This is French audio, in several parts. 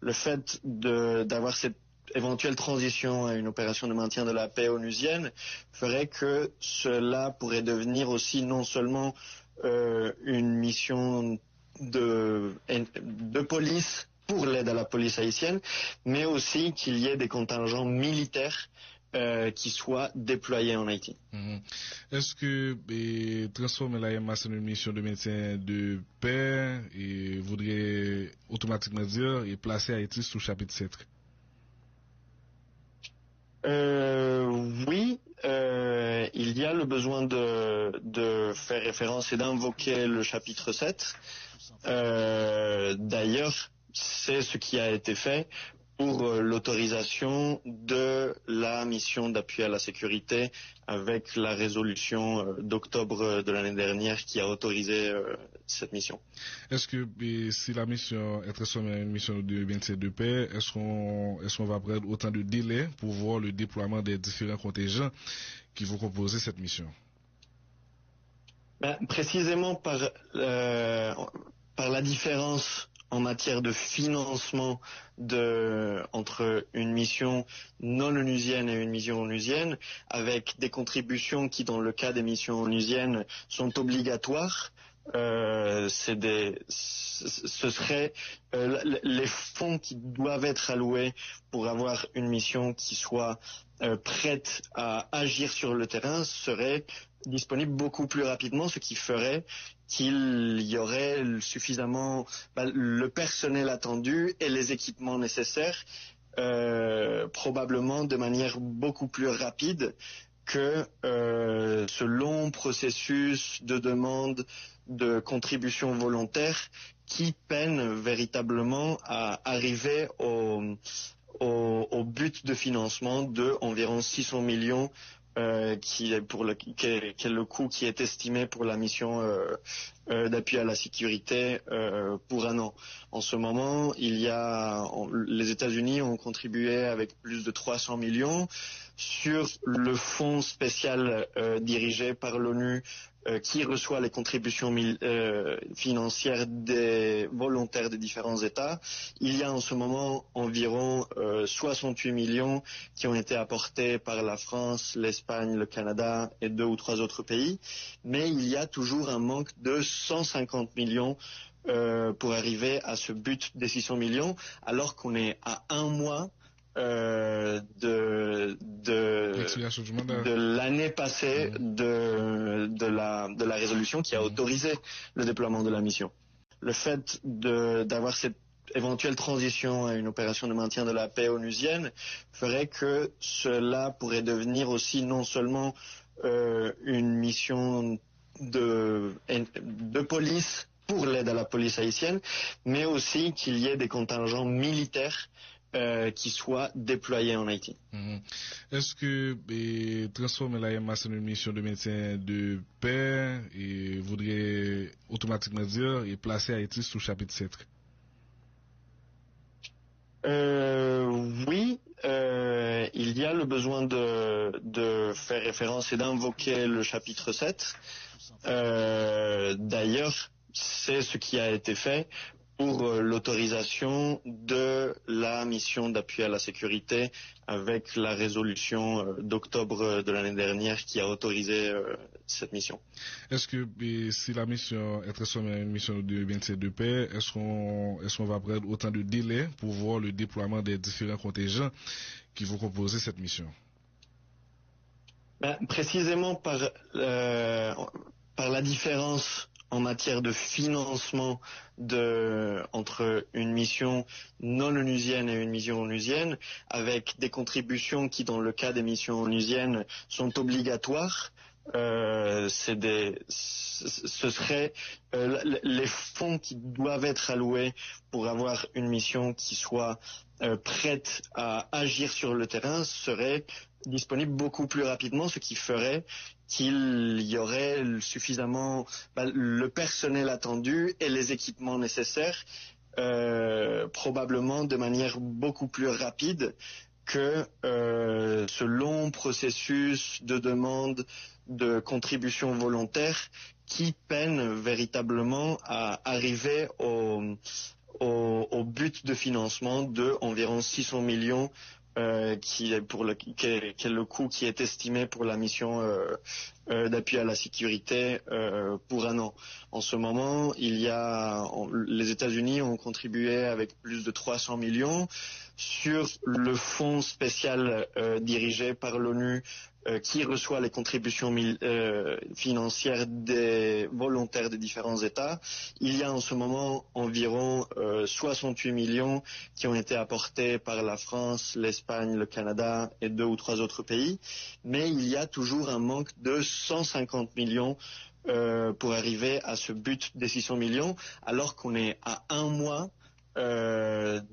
Le fait d'avoir cette éventuelle transition à une opération de maintien de la paix onusienne ferait que cela pourrait devenir aussi non seulement une mission de police pour l'aide à la police haïtienne, mais aussi qu'il y ait des contingents militaires qui soient déployés en Haïti. Est-ce que transformer la MAS en une mission de maintien de paix et voudrait automatiquement dire et placer Haïti sous chapitre 7? Oui, il y a le besoin de faire référence et d'invoquer le chapitre 7. D'ailleurs, c'est ce qui a été fait pour l'autorisation de la mission d'appui à la sécurité avec la résolution d'octobre de l'année dernière qui a autorisé cette mission. Est-ce que si la mission est transformée en une mission de maintien de paix, est-ce qu'on va prendre autant de délais pour voir le déploiement des différents contingents qui vont composer cette mission? Précisément par la différence en matière de financement entre une mission non onusienne et une mission onusienne, avec des contributions qui, dans le cas des missions onusiennes, sont obligatoires. Ce serait les fonds qui doivent être alloués pour avoir une mission qui soit prête à agir sur le terrain seraient disponibles beaucoup plus rapidement, ce qui ferait qu'il y aurait suffisamment le personnel attendu et les équipements nécessaires, probablement de manière beaucoup plus rapide que ce long processus de demande de contribution volontaire qui peine véritablement à arriver au but de financement de environ 600 millions qui est le coût qui est estimé pour la mission d'appui à la sécurité pour un an. En ce moment, les États-Unis ont contribué avec plus de 300 millions sur le fonds spécial dirigé par l'ONU qui reçoit les contributions financières des volontaires des différents États. Il y a en ce moment environ 68 millions qui ont été apportés par la France, l'Espagne, le Canada et 2 ou 3 autres pays. Mais il y a toujours un manque de 150 millions pour arriver à ce but des 600 millions, alors qu'on est à un mois de l'année passée de la résolution qui a autorisé le déploiement de la mission. Le fait d'avoir cette éventuelle transition à une opération de maintien de la paix onusienne ferait que cela pourrait devenir aussi non seulement une mission de police pour l'aide à la police haïtienne, mais aussi qu'il y ait des contingents militaires qui soient déployés en Haïti. Est-ce que transformer la MAS en une mission de maintien de paix et voudrait automatiquement dire et placer Haïti sous chapitre 7? Oui, il y a le besoin de faire référence et d'invoquer le chapitre 7. D'ailleurs, c'est ce qui a été fait pour l'autorisation de la mission d'appui à la sécurité avec la résolution d'octobre de l'année dernière qui a autorisé cette mission. Est-ce que si la mission est transformée en une mission de maintien de paix, est-ce qu'on va prendre autant de délais pour voir le déploiement des différents contingents qui vont composer cette mission? Précisément par la différence en matière de financement entre une mission non onusienne et une mission onusienne, avec des contributions qui, dans le cas des missions onusiennes, sont obligatoires. Ce serait les fonds qui doivent être alloués pour avoir une mission qui soit prête à agir sur le terrain seraient disponibles beaucoup plus rapidement, ce qui ferait qu'il y aurait suffisamment le personnel attendu et les équipements nécessaires, probablement de manière beaucoup plus rapide que ce long processus de demande de contribution volontaire qui peine véritablement à arriver au but de financement de environ 600 millions qui est le coût qui est estimé pour la mission d'appui à la sécurité pour un an. En ce moment, les États-Unis ont contribué avec plus de 300 millions sur le fonds spécial dirigé par l'ONU qui reçoit les contributions financières des volontaires des différents États. Il y a en ce moment environ 68 millions qui ont été apportés par la France, l'Espagne, le Canada et 2 ou 3 autres pays. Mais il y a toujours un manque de 150 millions pour arriver à ce but des 600 millions, alors qu'on est à un mois de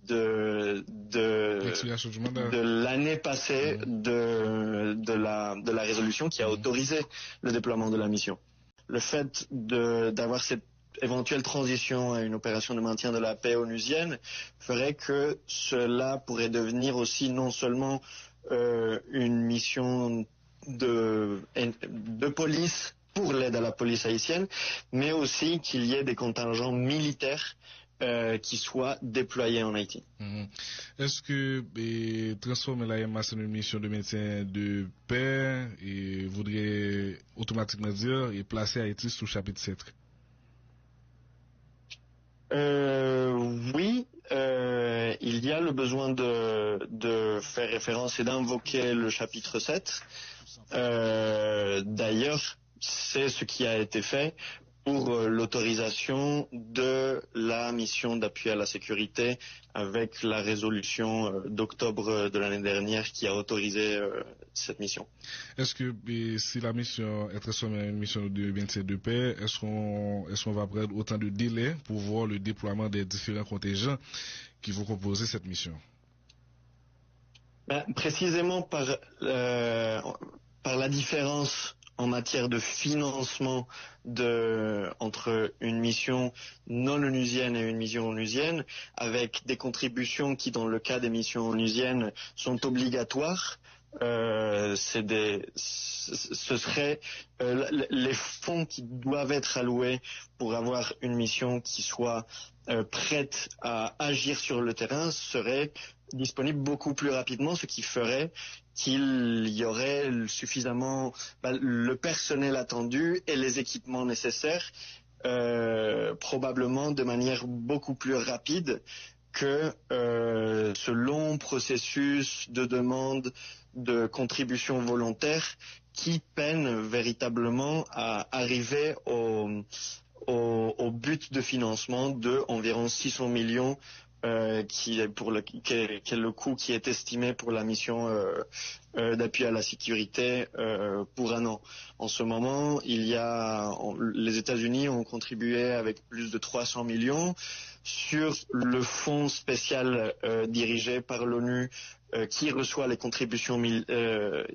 l'année passée de la résolution qui a autorisé le déploiement de la mission. Le fait d'avoir cette éventuelle transition à une opération de maintien de la paix onusienne ferait que cela pourrait devenir aussi non seulement une mission de police pour l'aide à la police haïtienne, mais aussi qu'il y ait des contingents militaires qui soient déployés en Haïti. Est-ce que transformer la MAS en une mission de maintien de paix voudrait automatiquement dire et placer Haïti sous chapitre 7? Oui, il y a le besoin de faire référence et d'invoquer le chapitre 7. D'ailleurs, c'est ce qui a été fait pour l'autorisation de la mission d'appui à la sécurité avec la résolution d'octobre de l'année dernière qui a autorisé cette mission. Est-ce que si la mission est transformée en une mission de maintien de paix, est-ce qu'on va prendre autant de délais pour voir le déploiement des différents contingents qui vont composer cette mission? Précisément par la différence en matière de financement entre une mission non onusienne et une mission onusienne, avec des contributions qui, dans le cas des missions onusiennes, sont obligatoires. Ce serait les fonds qui doivent être alloués pour avoir une mission qui soit prête à agir sur le terrain seraient disponibles beaucoup plus rapidement, ce qui ferait qu'il y aurait suffisamment le personnel attendu et les équipements nécessaires, probablement de manière beaucoup plus rapide que ce long processus de demande de contribution volontaire qui peine véritablement à arriver au but de financement de environ 600 millions qui est le coût qui est estimé pour la mission d'appui à la sécurité pour un an. En ce moment, les États-Unis ont contribué avec plus de 300 millions sur le fonds spécial dirigé par l'ONU qui reçoit les contributions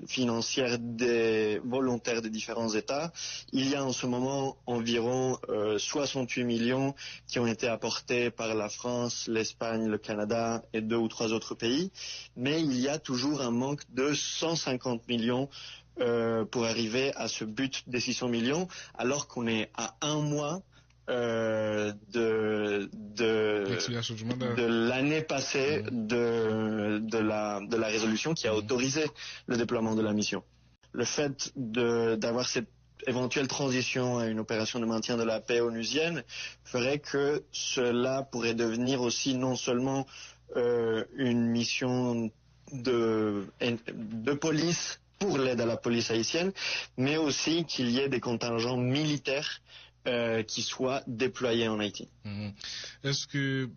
financières des volontaires des différents États. Il y a en ce moment environ 68 millions qui ont été apportés par la France, l'Espagne, le Canada et 2 ou 3 autres pays. Mais il y a toujours un manque de 150 millions pour arriver à ce but des 600 millions, alors qu'on est à un mois de l'année passée de la résolution qui a autorisé le déploiement de la mission. Le fait d'avoir cette éventuelle transition à une opération de maintien de la paix onusienne ferait que cela pourrait devenir aussi non seulement une mission de police pour l'aide à la police haïtienne, mais aussi qu'il y ait des contingents militaires qui soient déployés en Haïti. Est-ce que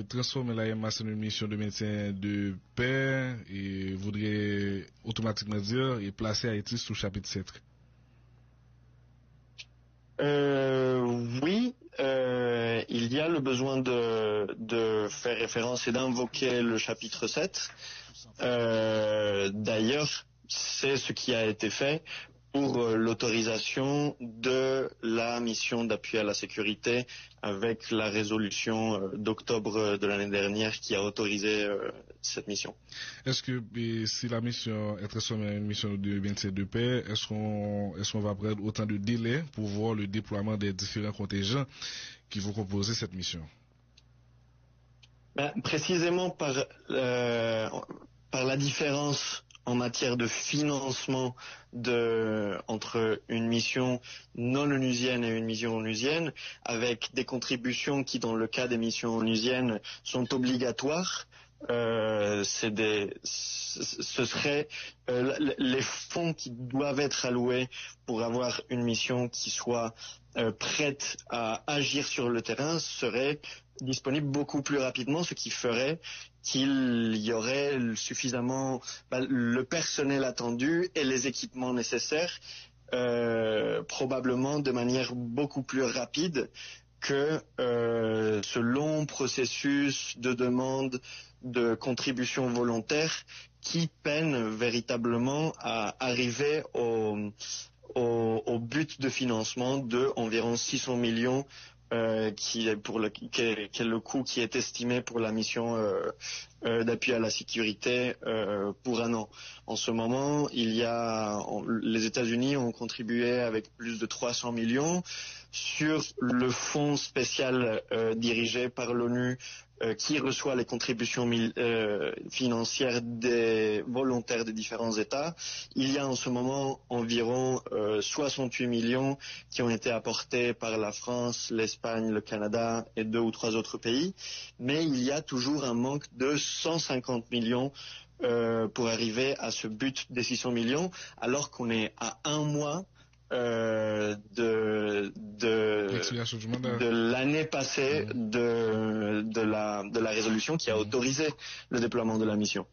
transformer la MAS en une mission de maintien de paix voudrait automatiquement dire et placer Haïti sous chapitre 7? Oui, il y a le besoin de faire référence et d'invoquer le chapitre 7. D'ailleurs, c'est ce qui a été fait pour l'autorisation de la mission d'appui à la sécurité avec la résolution d'octobre de l'année dernière qui a autorisé cette mission. Est-ce que si la mission est transformée en une mission de maintien de paix, est-ce qu'on va prendre autant de délais pour voir le déploiement des différents contingents qui vont composer cette mission? Précisément par la différence en matière de financement entre une mission non onusienne et une mission onusienne, avec des contributions qui, dans le cas des missions onusiennes, sont obligatoires. Ce serait les fonds qui doivent être alloués pour avoir une mission qui soit prête à agir sur le terrain seraient disponibles beaucoup plus rapidement, ce qui ferait qu'il y aurait suffisamment le personnel attendu et les équipements nécessaires, probablement de manière beaucoup plus rapide que ce long processus de demande de contribution volontaire qui peine véritablement à arriver au but de financement de environ 600 millions qui est le coût qui est estimé pour la mission d'appui à la sécurité pour un an. En ce moment, les États-Unis ont contribué avec plus de 300 millions sur le fonds spécial dirigé par l'ONU qui reçoit les contributions financières des volontaires des différents États. Il y a en ce moment environ 68 millions qui ont été apportés par la France, l'Espagne, le Canada et 2 ou 3 autres pays. Mais il y a toujours un manque de 150 millions pour arriver à ce but des 600 millions, alors qu'on est à un mois de l'année passée de la résolution qui a autorisé le déploiement de la mission.